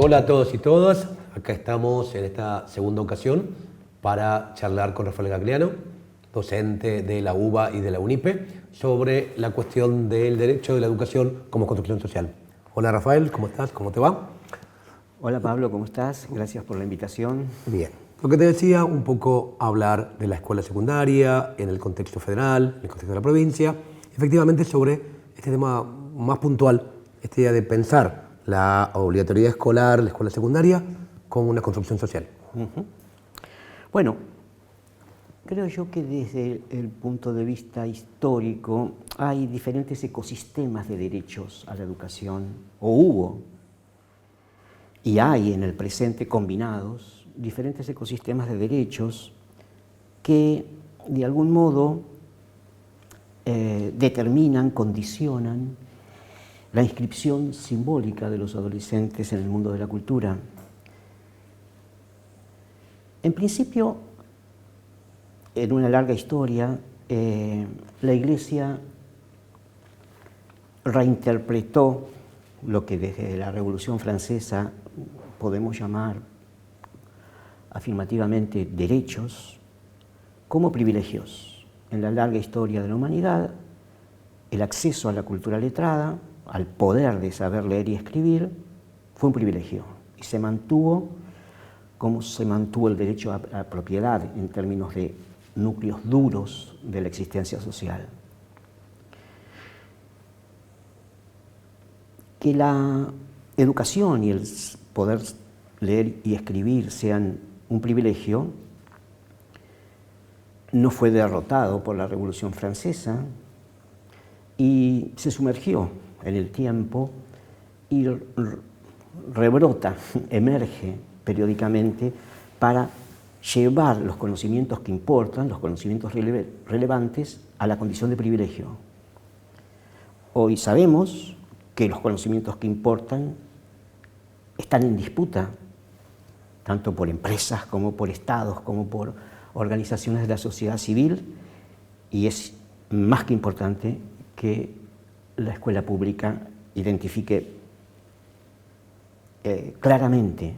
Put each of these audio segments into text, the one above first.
Hola a todos y todas, acá estamos en esta segunda ocasión para charlar con Rafael Gagliano, docente de la UBA y de la UNIPE, sobre la cuestión del derecho de la educación como construcción social. Hola Rafael, ¿cómo estás? ¿Cómo te va? Hola Pablo, ¿cómo estás? Gracias por la invitación. Bien. Lo que te decía, un poco hablar de la escuela secundaria en el contexto federal, en el contexto de la provincia, efectivamente sobre este tema más puntual, esta idea de pensar la obligatoriedad escolar, la escuela secundaria, como una construcción social. Bueno, creo yo que desde el punto de vista histórico hay diferentes ecosistemas de derechos a la educación, o hubo, y hay en el presente combinados, diferentes ecosistemas de derechos que de algún modo determinan, condicionan la inscripción simbólica de los adolescentes en el mundo de la cultura. En principio, en una larga historia, la Iglesia reinterpretó lo que desde la Revolución Francesa podemos llamar afirmativamente derechos como privilegios. En la larga historia de la humanidad, el acceso a la cultura letrada, al poder de saber leer y escribir, fue un privilegio y se mantuvo como se mantuvo el derecho a la propiedad en términos de núcleos duros de la existencia social. Que la educación y el poder leer y escribir sean un privilegio no fue derrotado por la Revolución Francesa y se sumergió en el tiempo y rebrota, emerge periódicamente para llevar los conocimientos que importan, los conocimientos relevantes, a la condición de privilegio. Hoy sabemos que los conocimientos que importan están en disputa, tanto por empresas como por estados, como por organizaciones de la sociedad civil, y es más que importante que la escuela pública identifique claramente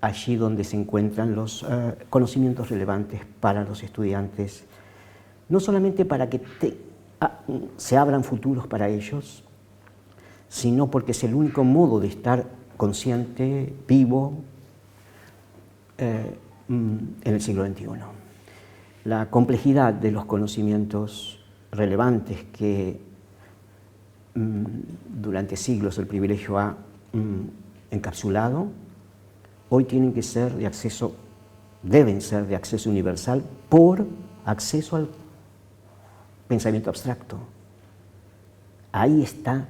allí donde se encuentran los conocimientos relevantes para los estudiantes, no solamente para que se abran futuros para ellos, sino porque es el único modo de estar consciente, vivo, en el siglo XXI. La complejidad de los conocimientos relevantes que durante siglos el privilegio ha encapsulado, hoy tienen que ser de acceso, deben ser de acceso universal por acceso al pensamiento abstracto. Ahí está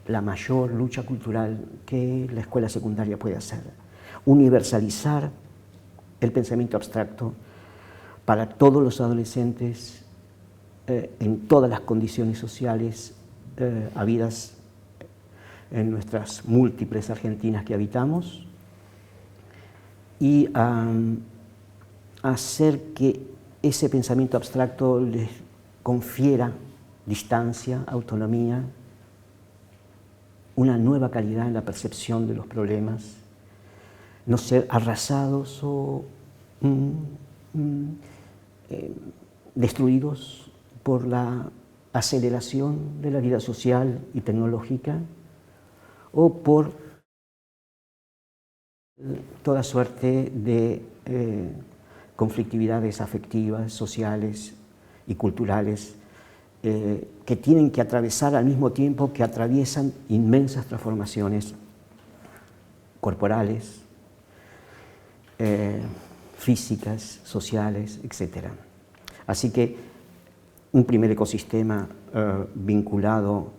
la mayor lucha cultural que la escuela secundaria puede hacer. Universalizar el pensamiento abstracto para todos los adolescentes en todas las condiciones sociales habidas en nuestras múltiples Argentinas que habitamos, y hacer que ese pensamiento abstracto les confiera distancia, autonomía, una nueva calidad en la percepción de los problemas, no ser arrasados o destruidos por la aceleración de la vida social y tecnológica o por toda suerte de conflictividades afectivas, sociales y culturales que tienen que atravesar al mismo tiempo que atraviesan inmensas transformaciones corporales, físicas, sociales, etc. Así que un primer ecosistema vinculado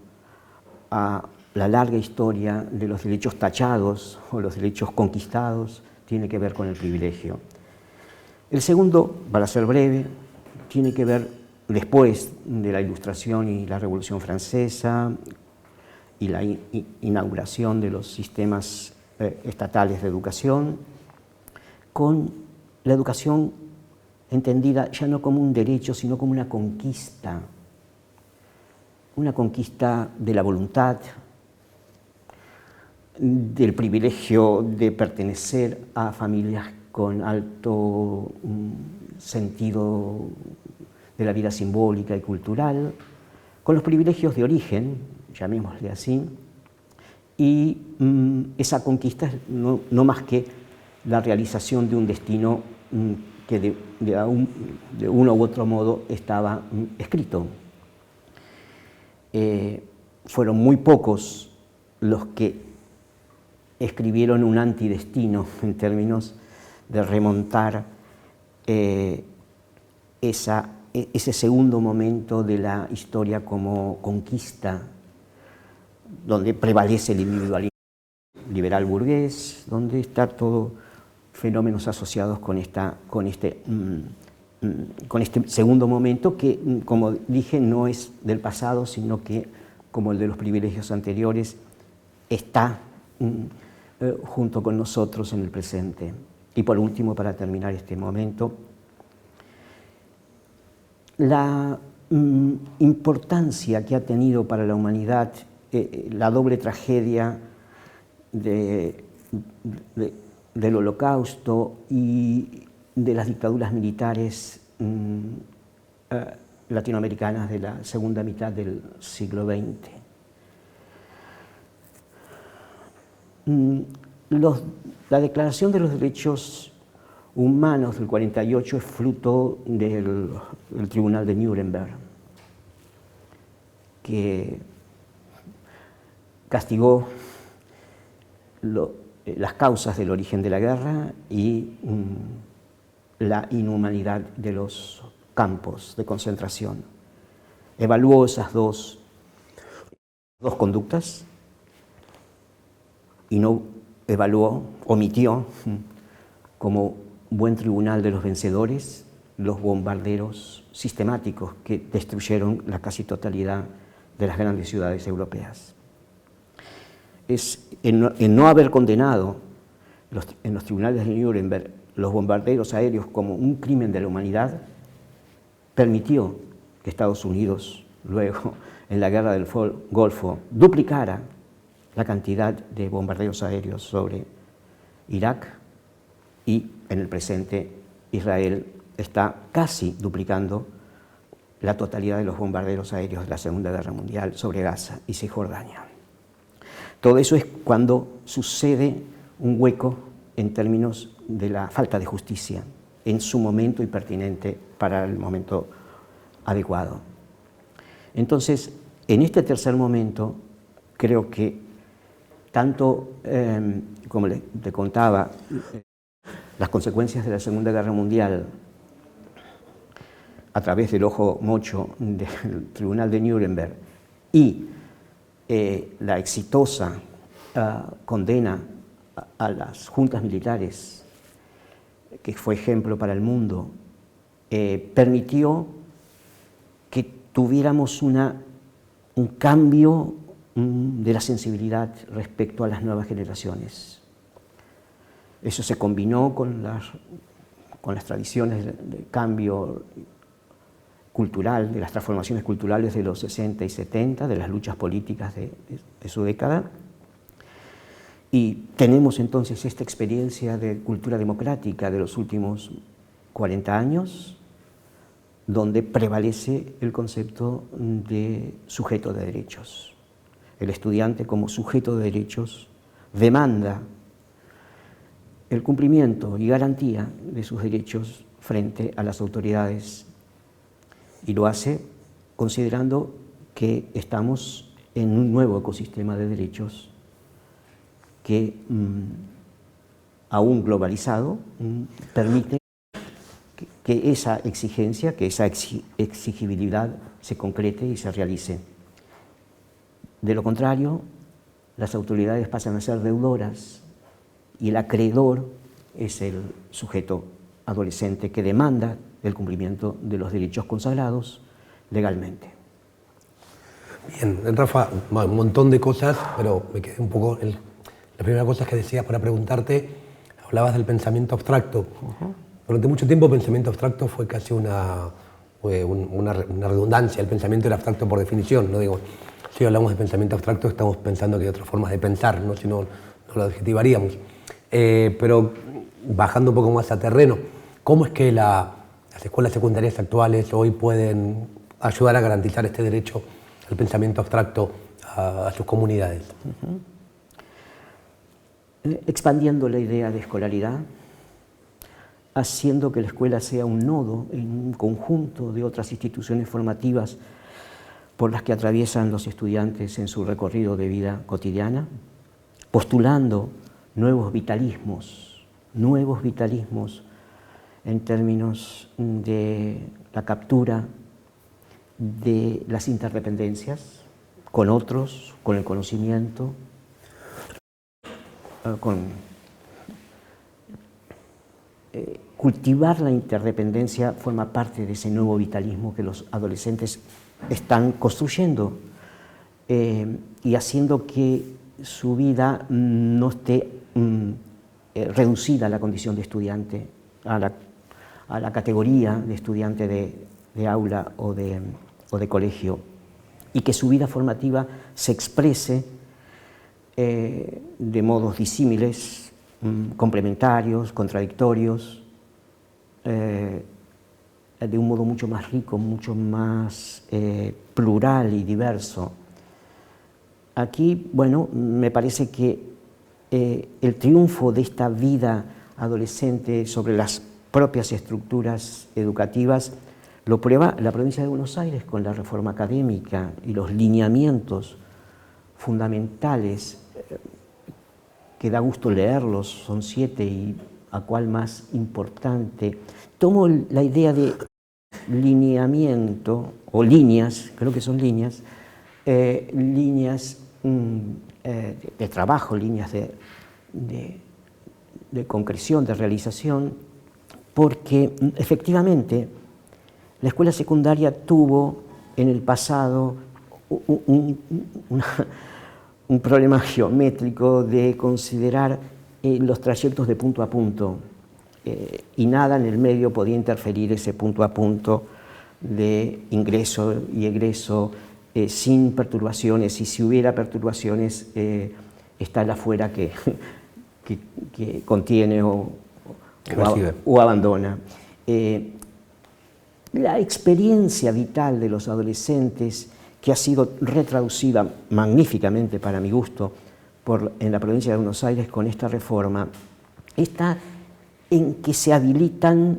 a la larga historia de los derechos tachados o los derechos conquistados tiene que ver con el privilegio. El segundo, para ser breve, tiene que ver después de la Ilustración y la Revolución Francesa y la inauguración de los sistemas estatales de educación, con la educación entendida ya no como un derecho, sino como una conquista de la voluntad, del privilegio de pertenecer a familias con alto sentido de la vida simbólica y cultural, con los privilegios de origen, llamémosle así, y esa conquista es no más que la realización de un destino que de uno u otro modo estaba escrito. Fueron muy pocos los que escribieron un antidestino en términos de remontar ese segundo momento de la historia como conquista, donde prevalece el individualismo liberal burgués, donde está todo fenómenos asociados con este segundo momento que, como dije, no es del pasado, sino que, como el de los privilegios anteriores, está junto con nosotros en el presente. Y por último, para terminar este momento, la importancia que ha tenido para la humanidad la doble tragedia del Holocausto y de las dictaduras militares latinoamericanas de la segunda mitad del siglo XX. La Declaración de los Derechos Humanos del 48 es fruto del Tribunal de Nuremberg, que castigó las causas del origen de la guerra y la inhumanidad de los campos de concentración. Evaluó esas dos conductas y no omitió como buen tribunal de los vencedores los bombarderos sistemáticos que destruyeron la casi totalidad de las grandes ciudades europeas. En no haber condenado en los tribunales de Nuremberg los bombarderos aéreos como un crimen de la humanidad, permitió que Estados Unidos, luego en la guerra del Golfo, duplicara la cantidad de bombarderos aéreos sobre Irak, y en el presente Israel está casi duplicando la totalidad de los bombarderos aéreos de la Segunda Guerra Mundial sobre Gaza y Cisjordania. Todo eso es cuando sucede un hueco en términos de la falta de justicia en su momento y pertinente para el momento adecuado. Entonces, en este tercer momento, creo que tanto, como te contaba, las consecuencias de la Segunda Guerra Mundial a través del ojo mocho del Tribunal de Nuremberg y la exitosa condena a las juntas militares, que fue ejemplo para el mundo, permitió que tuviéramos un cambio de la sensibilidad respecto a las nuevas generaciones. Eso se combinó con las tradiciones de cambio cultural, de las transformaciones culturales de los 60 y 70, de las luchas políticas de su década. Y tenemos entonces esta experiencia de cultura democrática de los últimos 40 años, donde prevalece el concepto de sujeto de derechos. El estudiante, como sujeto de derechos, demanda el cumplimiento y garantía de sus derechos frente a las autoridades, y lo hace considerando que estamos en un nuevo ecosistema de derechos que, aún globalizado, permite que esa exigencia, que esa exigibilidad se concrete y se realice. De lo contrario, las autoridades pasan a ser deudoras y el acreedor es el sujeto adolescente que demanda el cumplimiento de los derechos consagrados legalmente. Bien, Rafa, un montón de cosas, pero me quedé un poco... La primera cosa que decías para preguntarte, hablabas del pensamiento abstracto. Durante mucho tiempo el pensamiento abstracto fue casi una redundancia. El pensamiento era abstracto por definición. No digo, si hablamos de pensamiento abstracto estamos pensando que hay otras formas de pensar, ¿no? Si no lo adjetivaríamos. Pero bajando un poco más a terreno, ¿cómo es que las escuelas secundarias actuales hoy pueden ayudar a garantizar este derecho al pensamiento abstracto a sus comunidades? Expandiendo la idea de escolaridad, haciendo que la escuela sea un nodo en un conjunto de otras instituciones formativas por las que atraviesan los estudiantes en su recorrido de vida cotidiana, postulando nuevos vitalismos en términos de la captura de las interdependencias con otros, con el conocimiento, cultivar la interdependencia forma parte de ese nuevo vitalismo que los adolescentes están construyendo y haciendo que su vida no esté reducida a la condición de estudiante, a la categoría de estudiante de aula o de colegio, y que su vida formativa se exprese de modos disímiles, complementarios, contradictorios, de un modo mucho más rico, mucho más plural y diverso. Aquí, bueno, me parece que el triunfo de esta vida adolescente sobre las propias estructuras educativas lo prueba la provincia de Buenos Aires con la reforma académica y los lineamientos fundamentales que da gusto leerlos, son 7 y a cuál más importante. Tomo la idea de lineamiento, o líneas, creo que son líneas, líneas de trabajo, líneas de concreción, de realización, porque efectivamente la escuela secundaria tuvo en el pasado un problema geométrico de considerar los trayectos de punto a punto y nada en el medio podía interferir ese punto a punto de ingreso y egreso sin perturbaciones, y si hubiera perturbaciones está el afuera que contiene o abandona. La experiencia vital de los adolescentes, que ha sido retraducida magníficamente para mi gusto en la provincia de Buenos Aires con esta reforma, está en que se habilitan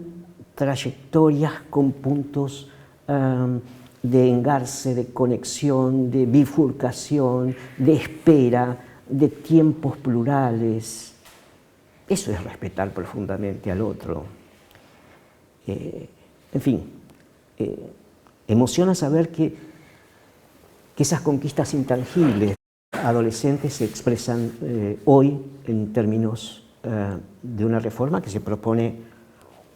trayectorias con puntos de engarce, de conexión, de bifurcación, de espera, de tiempos plurales. Eso es respetar profundamente al otro. En fin, emociona saber que esas conquistas intangibles adolescentes se expresan hoy en términos de una reforma que se propone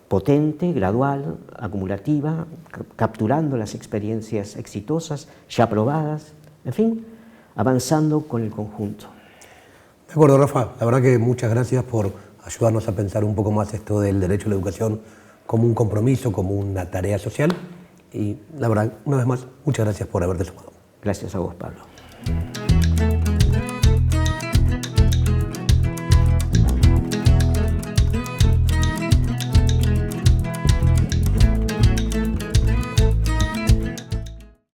potente, gradual, acumulativa, capturando las experiencias exitosas, ya probadas, en fin, avanzando con el conjunto. De acuerdo, Rafa, la verdad que muchas gracias por ayudarnos a pensar un poco más esto del derecho a la educación como un compromiso, como una tarea social, y la verdad, una vez más, muchas gracias por haberte sumado. Gracias a vos, Pablo.